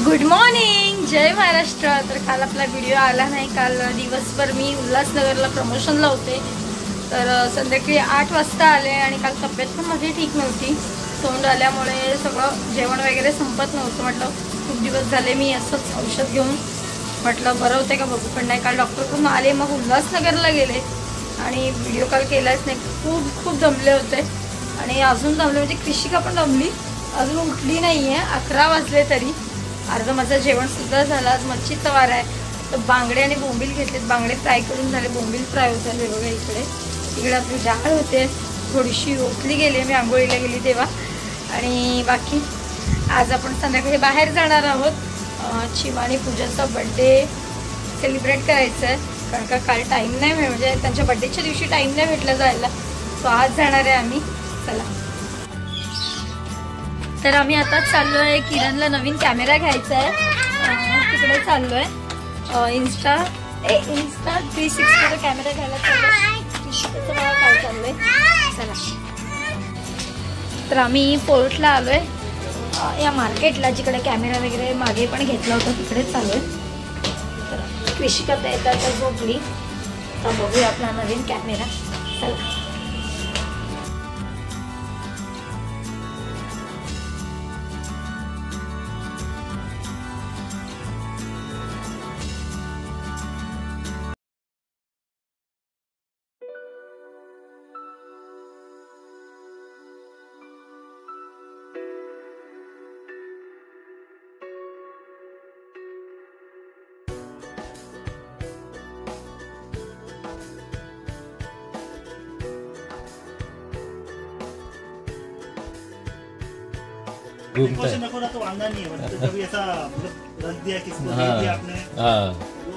Good morning, जय महाराष्ट्र। तर काल आपला व्हिडिओ आला नाही। काल दिवसभर मी उल्हासनगरला प्रमोशनला होते, तर संध्याकाळी 8 वाजता आले आणि काल तब्येत पण माझी ठीक नव्हती। तोंड आल्यामुळे सगळं जेवण वगैरे संपत नव्हतं। म्हटलं खूप दिवस झाले मी असंच औषध घेऊन म्हटलं बरं होते का बघू, पण नाही। काल डॉक्टरकडून आले, मग उल्हासनगरला गेले आणि व्हिडिओ कॉल केलाच नाही। खूप दमले होते आणि अजून दमले, म्हणजे कृषिका पण दमली, अजून उठली नाही आहे। 11 वाजले तरी अर्धं माझं जेवण सुद्धा झालं। आज मच्छीचा वार आहे, तर बांगडे आणि बोंबील घेतलेत। बांगडे फ्राय करून झाले, बोंबील फ्राय होत झाले बघा। इकडे आपली डाळ होते, थोडीशी ओतली गेली, मी आंघोळीला गेली तेव्हा। आणि बाकी आज आपण संध्याकाळी बाहेर जाणार आहोत। चिमा आणि पूजाचा बड्डे सेलिब्रेट करायचं आहे, कारण का काल टाईम नाही मिळाला, म्हणजे त्यांच्या बड्डेच्या दिवशी टाईम नाही भेटला जायला, सो आज जाणार आहे आम्ही। चला, तर आम्ही आता चाललो आहे। किरणला नवीन कॅमेरा घ्यायचा आहे, तिकडे चाललो आहे। इंस्टा 360 कॅमेरा घ्यायला चाललो आहे। बघा काय चाललंय, चला। तर आम्ही फोर्टला आलो आहे, या मार्केटला, जिकडे कॅमेरा वगैरे मागे पण घेतला होता, तिकडे चालू आहे। तर कृषिका तर येतात झोपली, तर बघूया आपला नवीन कॅमेरा, चला।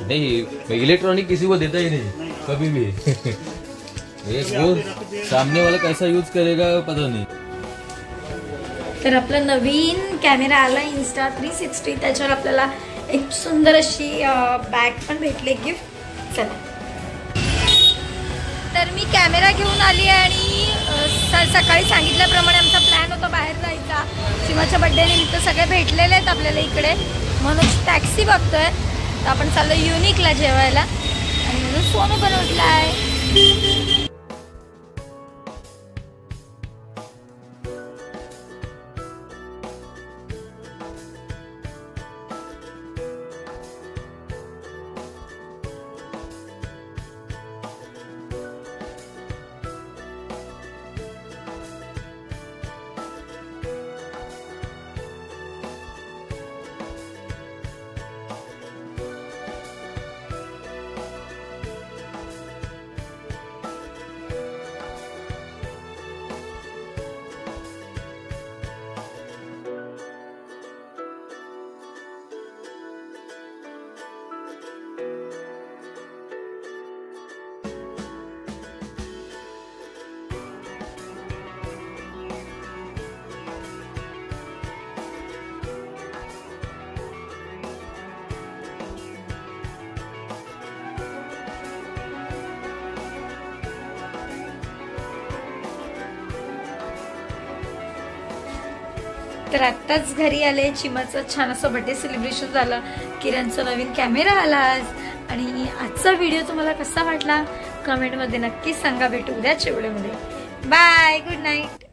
नहीं, इलेक्ट्रॉनिक किसी को देता ही नहीं कभी भी। वो सामने वाला कैसा यूज करेगा पता नहीं। तर आपला नवीन कॅमेरा आला इंस्टा 360, त्याच्यावर आपल्याला एक सुंदर अशी बॅग पण भेटली गिफ्ट। चला, तर मी कॅमेरा घेऊन आली आणि सकाळी सांगितल्याप्रमाणे आमचा प्लॅन होता बाहेर जायचा। चिमाच्या बड्डे निमित्त सगळे भेटलेले आहेत आपल्याला इकडे, म्हणून टॅक्सी बघतोय। तर आपण चाललो युनिकला जेवायला, आणि म्हणून सोनू पण उठलाय। तर आत्ताच घरी आले, चिमाचं छान असं बर्थडे सेलिब्रेशन झालं, किरणचा नवीन कॅमेरा आला आज। आणि आजचा व्हिडिओ तुम्हाला कसा वाटला कमेंटमध्ये नक्की सांगा। भेटू उद्याच्या व्हिडिओमध्ये, बाय, गुड नाईट।